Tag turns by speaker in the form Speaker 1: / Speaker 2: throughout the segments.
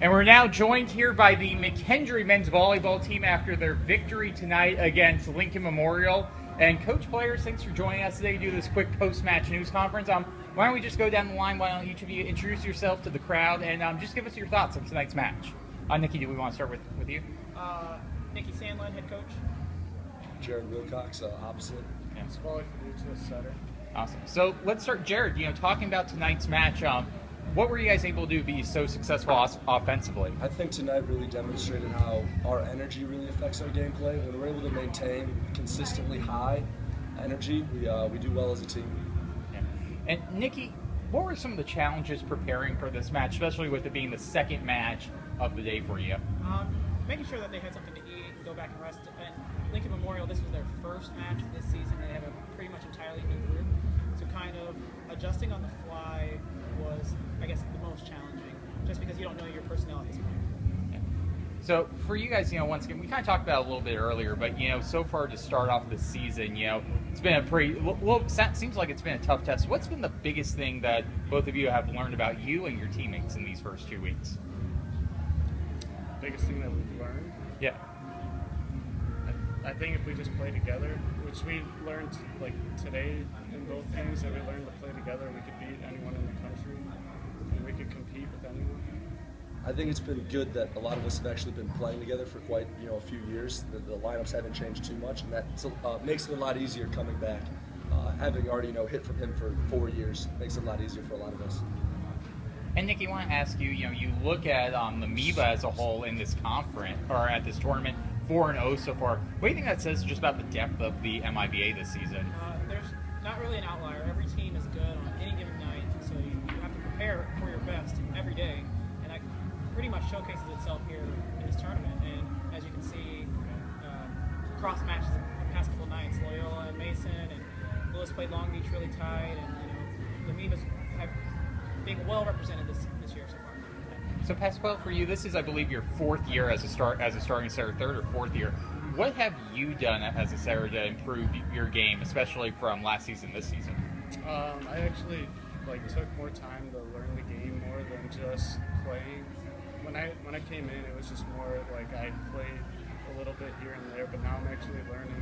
Speaker 1: And we're now joined here by the McKendree men's volleyball team after their victory tonight against Lincoln Memorial. And Coach Players, thanks for joining us today to do this quick post-match news conference. Why don't we just go down the line? Why don't each of you introduce yourself to the crowd and just give us your thoughts on tonight's match? Nikki, do we want to start with you?
Speaker 2: Nikki Sandlin, head coach.
Speaker 3: Jared Wilcox, opposite.
Speaker 1: Yeah.
Speaker 2: Squally Fiducia, setter.
Speaker 1: Awesome. So let's start, Jared. Talking about tonight's match. What were you guys able to do to be so successful offensively?
Speaker 3: I think tonight really demonstrated how our energy really affects our gameplay. When we're able to maintain consistently high energy, we do well as a team.
Speaker 1: Yeah. And Nikki, what were some of the challenges preparing for this match, especially with it being the second match of the day for you?
Speaker 2: Making sure that they had something to eat and go back and rest. And Lincoln Memorial, this was their first match this season. They have a pretty much entirely new group. So kind of adjusting on the fly was, I guess, the most challenging, just because you don't know your personnel at this point.
Speaker 1: Yeah. So for you guys, once again, we kind of talked about it a little bit earlier, but so far to start off the season, it's been a pretty seems like it's been a tough test. What's been the biggest thing that both of you have learned about you and your teammates in these first 2 weeks?
Speaker 4: Biggest thing that we've learned?
Speaker 1: Yeah.
Speaker 4: I think if we just play together, which we learned like today in both games, that we learned to play together, we could beat anyone in the country and we could compete with anyone.
Speaker 3: I think it's been good that a lot of us have actually been playing together for quite a few years. The lineups haven't changed too much, and that makes it a lot easier coming back. Having already hit from him for 4 years makes it a lot easier for a lot of us.
Speaker 1: And Nikki, I want to ask you, you look at the MIAA as a whole in this conference, or at this tournament, 4-0 so far. What do you think that says just about the depth of the MIAA this season?
Speaker 2: There's not really an outlier. Every team is good on any given night, so you have to prepare for your best every day, and that pretty much showcases itself here in this tournament. And as you can see, cross matches the past couple nights, Loyola and Mason, and Lewis played Long Beach really tight, and the MIAA's have being well represented this year so far.
Speaker 1: So Pasquale, for you, this is, I believe, your fourth year as a starting setter, third or fourth year. What have you done as a setter to improve your game, especially from last season, this season?
Speaker 4: I actually took more time to learn the game more than just playing. When I came in, it was just more like I played a little bit here and there, but now I'm actually learning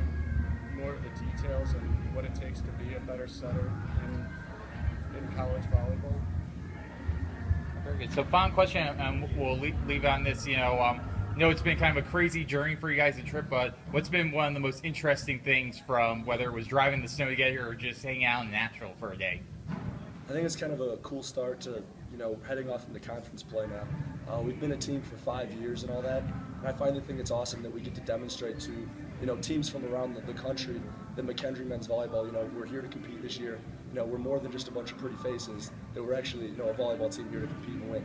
Speaker 4: more of the details and what it takes to be a better setter in college volleyball.
Speaker 1: Very good. So final question, and we'll leave on this. It's been kind of a crazy journey for you guys, the trip, but what's been one of the most interesting things from whether it was driving the snow to get here or just hanging out in Nashville for a day?
Speaker 3: I think it's kind of a cool start to heading off into conference play now. We've been a team for 5 years and all that, and I finally think it's awesome that we get to demonstrate to teams from around the country that McKendree men's volleyball, we're here to compete this year. We're more than just a bunch of pretty faces, that we're actually a volleyball team here to compete and win.